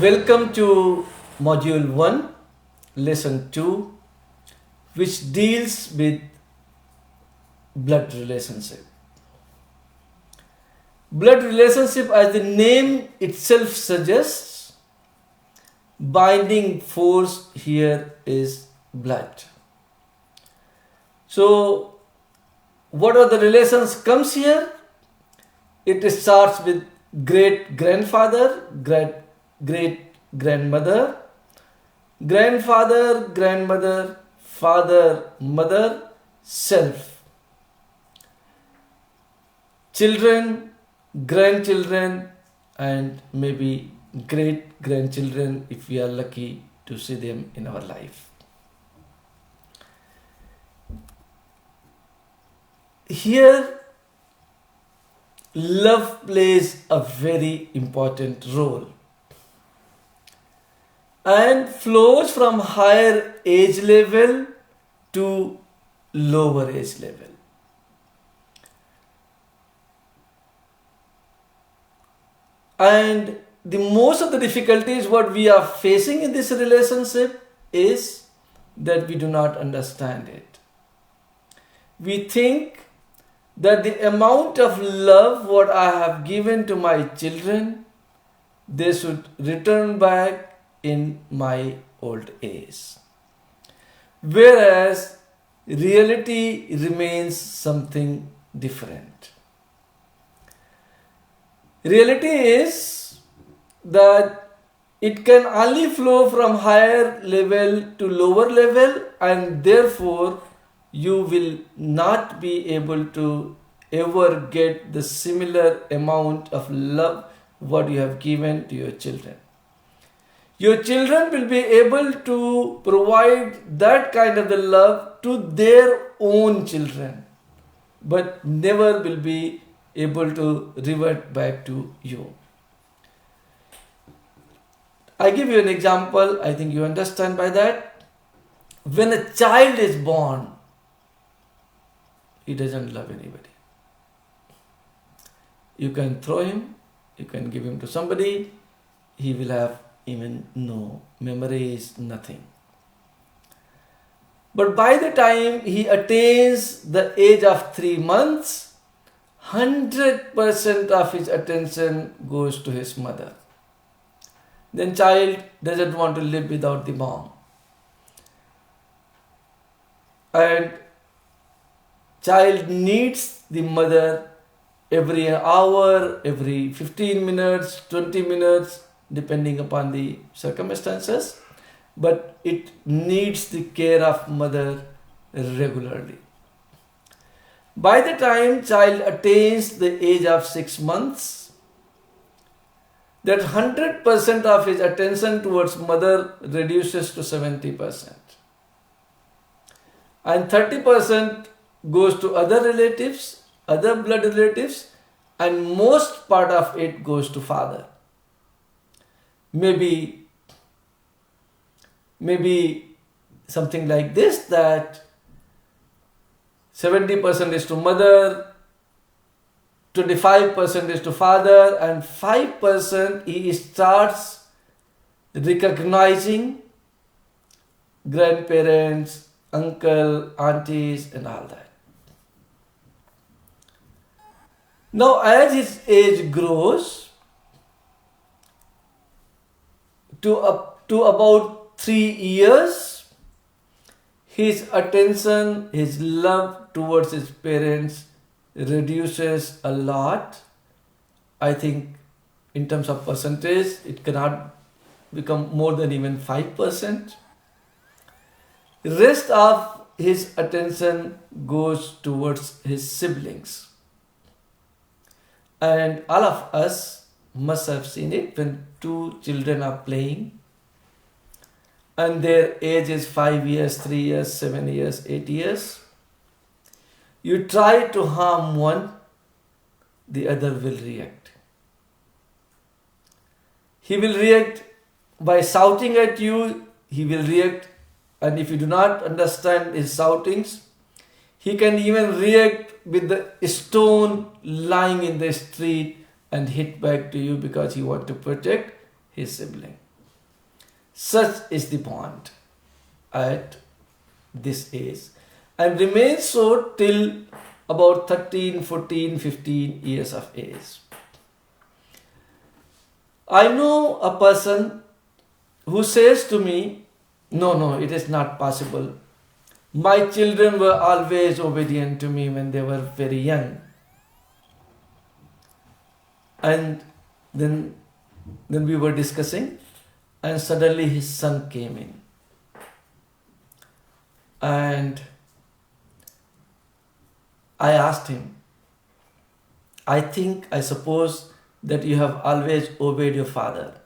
Welcome to Module 1, Lesson 2, which deals with blood relationship. Blood relationship, as the name itself suggests, binding force here is blood. So, what are the relations comes here? It starts with great grandfather, great grandmother, grandfather, grandmother, father, mother, self, children, grandchildren, and maybe great grandchildren if we are lucky to see them in our life. Here, love plays a very important role and flows from higher age level to lower age level. And the most of the difficulties what we are facing in this relationship is that we do not understand it. We think that the amount of love what I have given to my children, they should return back in my old age. Whereas reality remains something different. Reality is that it can only flow from higher level to lower level, and therefore you will not be able to ever get the similar amount of love what you have given to your children. Your children will be able to provide that kind of the love to their own children, but never will be able to revert back to you. I give you an example, I think you understand by that. When a child is born, he doesn't love anybody. You can throw him, you can give him to somebody, he will have even no memories, nothing. But by the time he attains the age of 3 months, 100% of his attention goes to his mother. Then child doesn't want to live without the mom. And child needs the mother every hour, every 15 minutes, 20 minutes, depending upon the circumstances. But it needs the care of mother regularly. By the time child attains the age of 6 months, that 100% of his attention towards mother reduces to 70%. And 30% goes to other relatives, other blood relatives, and most part of it goes to father. Maybe something like this, that 70% is to mother, 25% is to father, and 5% he starts recognizing grandparents, uncle, aunties, and all that. Now, as his age grows to about 3 years, his attention, his love towards his parents reduces a lot. I think in terms of percentage, it cannot become more than even 5%. Rest of his attention goes towards his siblings. And all of us must have seen it when two children are playing and their age is 5 years, 3 years, 7 years, 8 years. You try to harm one, the other will react. He will react by shouting at you, he will react, and if you do not understand his shoutings, he can even react with the stone lying in the street and hit back to you because he wants to protect his sibling. Such is the bond at this age, and remains so till about 13, 14, 15 years of age. I know a person who says to me, no, it is not possible. My children were always obedient to me when they were very young. And then we were discussing, and suddenly his son came in. And I asked him, I suppose that you have always obeyed your father.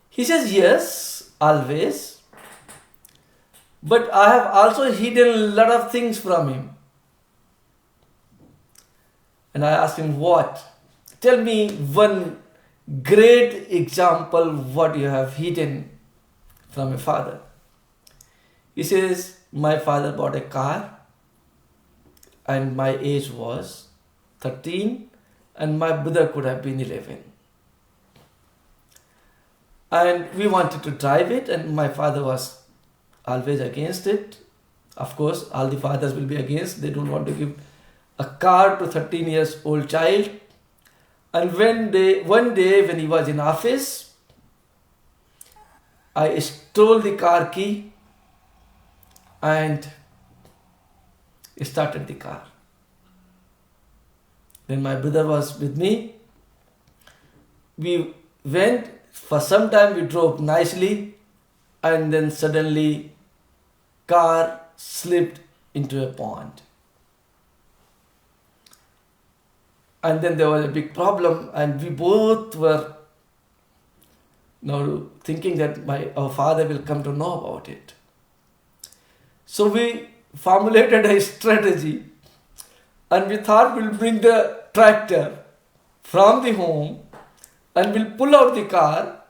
He says, yes, always. But I have also hidden a lot of things from him. And I asked him, what? Tell me one great example what you have hidden from your father. He says, my father bought a car and my age was 13 and my brother could have been 11. And we wanted to drive it and my father was always against it. Of course, all the fathers will be against. They don't want to give a car to 13 years old child. And one day when he was in office, I stole the car key and started the car. Then my brother was with me. We went, for some time we drove nicely, and then suddenly car slipped into a pond. And then there was a big problem, and we both were now thinking that our father will come to know about it. So we formulated a strategy, and we thought we'll bring the tractor from the home and we'll pull out the car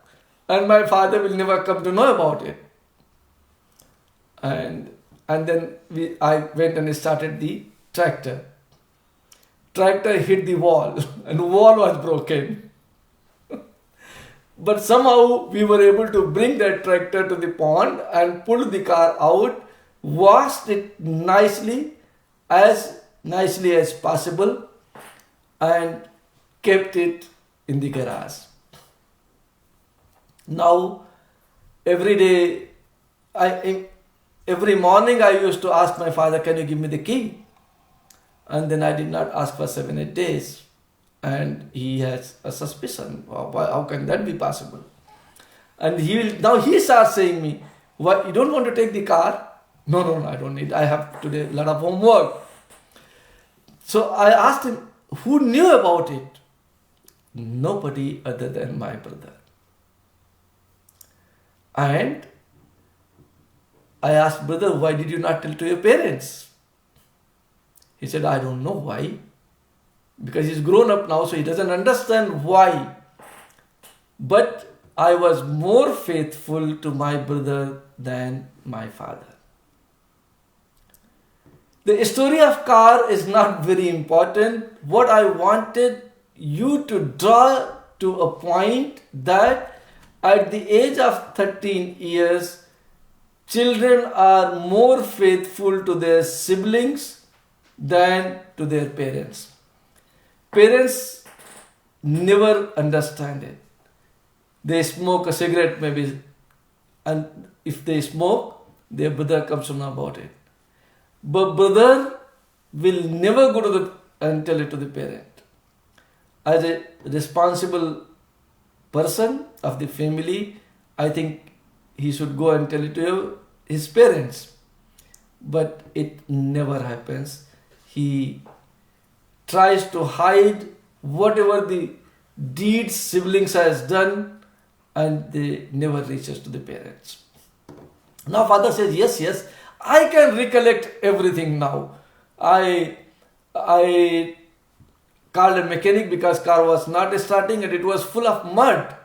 and my father will never come to know about it. And then I went and started the tractor. Tractor hit the wall and the wall was broken. But somehow we were able to bring that tractor to the pond and pull the car out, washed it nicely as possible, and kept it in the garage. Now, every morning I used to ask my father, can you give me the key? And then I did not ask for 7-8 days. And he has a suspicion. How can that be possible? And he starts saying me, what, you don't want to take the car? No, I don't need. I have today a lot of homework. So I asked him, who knew about it? Nobody other than my brother. And I asked, brother, why did you not tell to your parents? He said, I don't know why. Because he's grown up now, so he doesn't understand why. But I was more faithful to my brother than my father. The story of car is not very important. What I wanted you to draw to a point that at the age of 13 years, children are more faithful to their siblings than to their parents. Parents never understand it. They smoke a cigarette maybe, and if they smoke, their brother comes to know about it. But brother will never go to and tell it to the parent. As a responsible person of the family, I think he should go and tell it to his parents. But it never happens. He tries to hide whatever the deeds siblings has done, and they never reaches to the parents. Now father says, yes, I can recollect everything now. I called a mechanic because car was not starting and it was full of mud.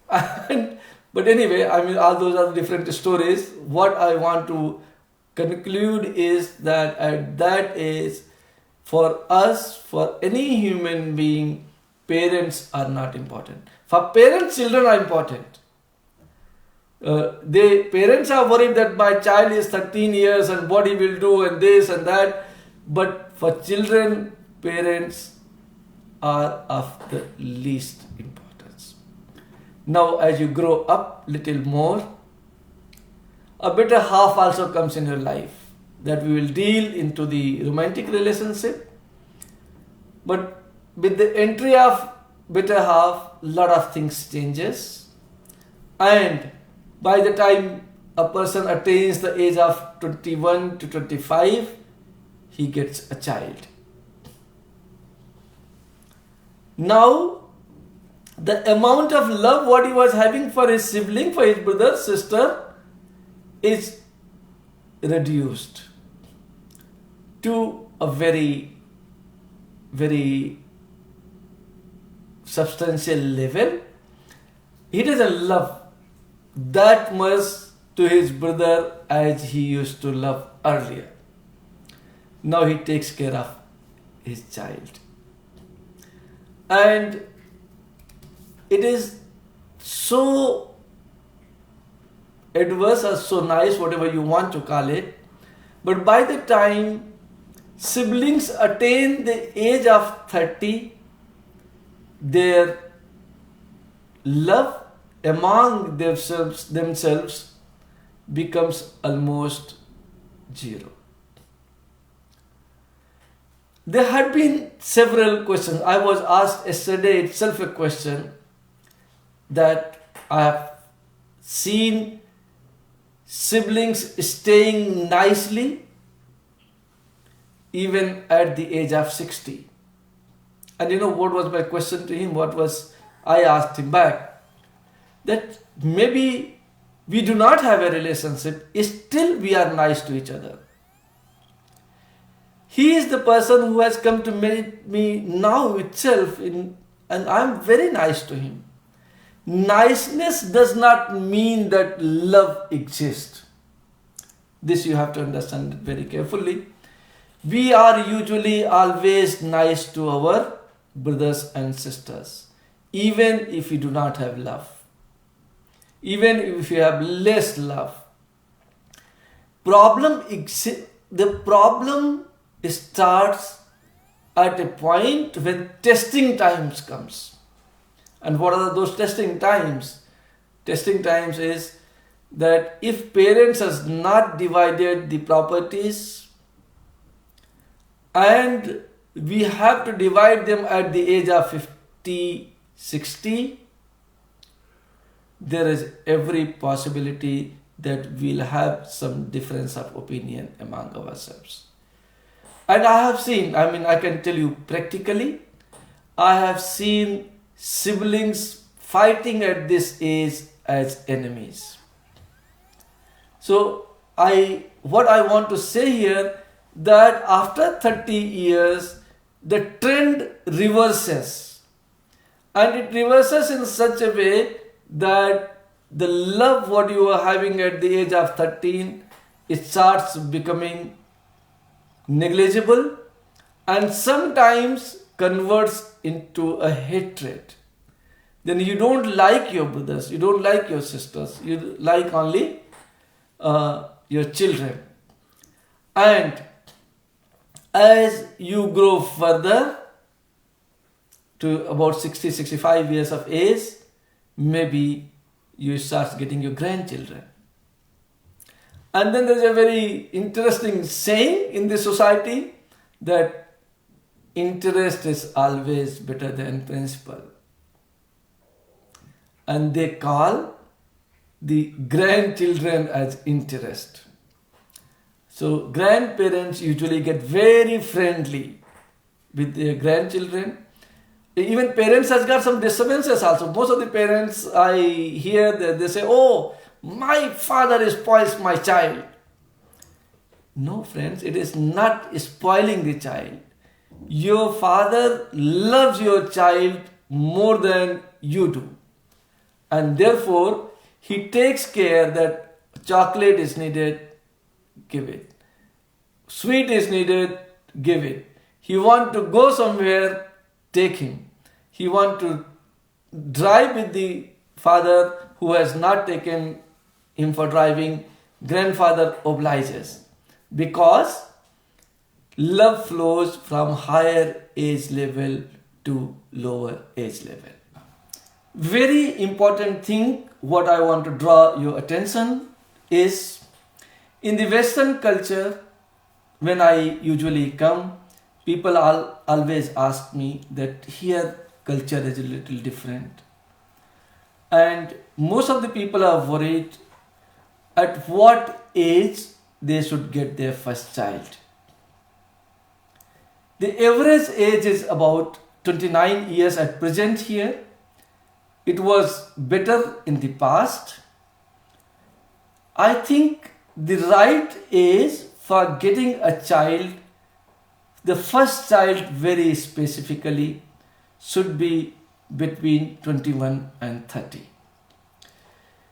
But anyway, all those are different stories. What I want to conclude is that at that age, for us, for any human being, parents are not important. For parents, children are important. They parents are worried that my child is 13 years and what he will do and this and that. But for children, parents are of the least importance. Now, as you grow up little more, a better half also comes in your life that we will deal into the romantic relationship. But with the entry of better half, lot of things changes, and by the time a person attains the age of 21 to 25, he gets a child. Now, the amount of love what he was having for his sibling, for his brother, sister, is reduced to a very, very substantial level. He doesn't love that much to his brother as he used to love earlier. Now he takes care of his child. And it is so adverse or so nice, whatever you want to call it, but by the time siblings attain the age of 30, their love among themselves becomes almost zero. There had been several questions. I was asked yesterday itself a question that I have seen siblings staying nicely even at the age of 60. And you know what was my question to him? I asked him back that maybe we do not have a relationship, still we are nice to each other. He is the person who has come to meet me now itself, and I am very nice to him. Niceness does not mean that love exists. This you have to understand very carefully. We are usually always nice to our brothers and sisters, even if we do not have love, even if we have less love. The problem starts at a point when testing times comes. And what are those testing times? Testing times is that if parents has not divided the properties and we have to divide them at the age of 50, 60, there is every possibility that we'll have some difference of opinion among ourselves. And I have seen, I can tell you practically, I have seen siblings fighting at this age as enemies. So what I want to say here, that after 30 years, the trend reverses. And it reverses in such a way that the love what you are having at the age of 13, it starts becoming negligible and sometimes converts into a hatred. Then you don't like your brothers, you don't like your sisters, you like only your children. And as you grow further to about 60, 65 years of age, maybe you start getting your grandchildren. And then there's a very interesting saying in this society that interest is always better than principle. And they call the grandchildren as interest. So grandparents usually get very friendly with their grandchildren. Even parents has got some disturbances also. Most of the parents I hear that they say, oh, my father spoils my child. No, friends, it is not spoiling the child. Your father loves your child more than you do. And therefore, he takes care that chocolate is needed, give it. Sweet is needed, give it. He wants to go somewhere, take him. He wants to drive with the father who has not taken him for driving, grandfather obliges, because love flows from higher age level to lower age level. Very important thing what I want to draw your attention is, in the Western culture, when I usually come, people always ask me that here culture is a little different. And most of the people are worried at what age they should get their first child. The average age is about 29 years at present here. It was better in the past. I think the right age for getting a child, the first child very specifically, should be between 21 and 30.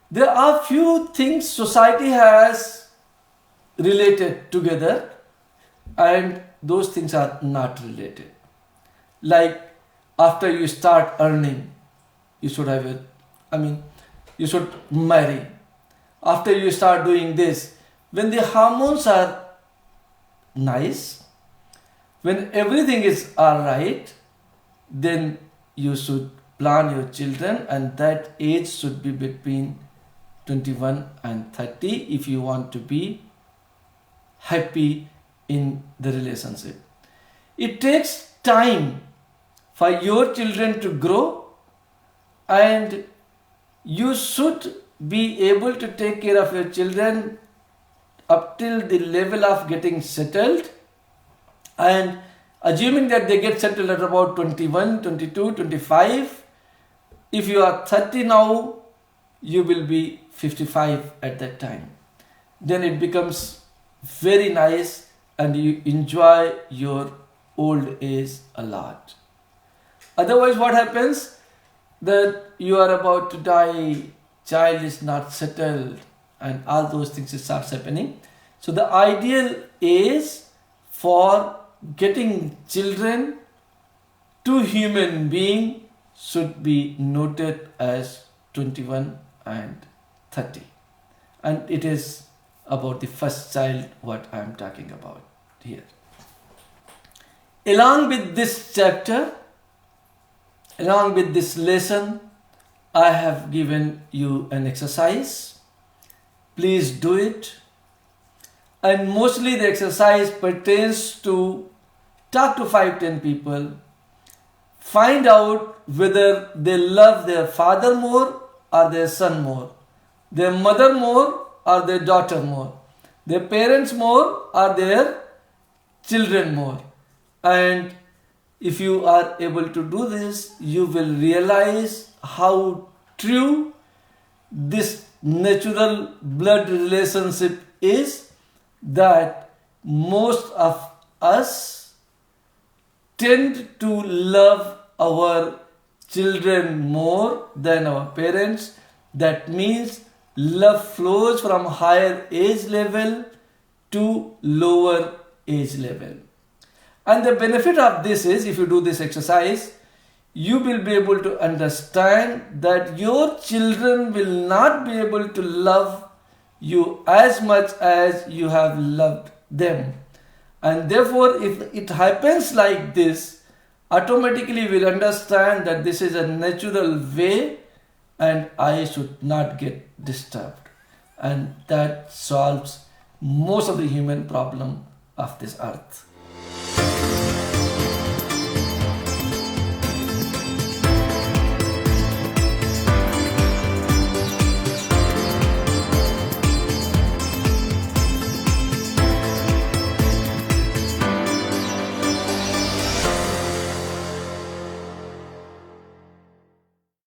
There are few things society has related together and those things are not related. Like after you start earning, you should have you should marry. After you start doing this, when the hormones are nice, when everything is alright, then you should plan your children, and that age should be between 21 and 30 if you want to be happy in the relationship. It takes time for your children to grow, and you should be able to take care of your children up till the level of getting settled, and assuming that they get settled at about 21, 22, 25, if you are 30 now, you will be 55 at that time. Then it becomes very nice and you enjoy your old age a lot. Otherwise, what happens? That you are about to die, child is not settled, and all those things starts happening. So the ideal age for getting children to human being should be noted as 21 and 30. And it is about the first child what I am talking about here. Along with this chapter, along with this lesson, I have given you an exercise. Please do it. And mostly the exercise pertains to talk to 5-10 people, find out whether they love their father more or their son more, their mother more or their daughter more, their parents more or their children more. And if you are able to do this, you will realize how true this natural blood relationship is, that most of us tend to love our children more than our parents. That means love flows from higher age level to lower age level. And the benefit of this is, if you do this exercise, you will be able to understand that your children will not be able to love you as much as you have loved them. And therefore, if it happens like this, automatically we'll understand that this is a natural way and I should not get disturbed. And that solves most of the human problem of this earth.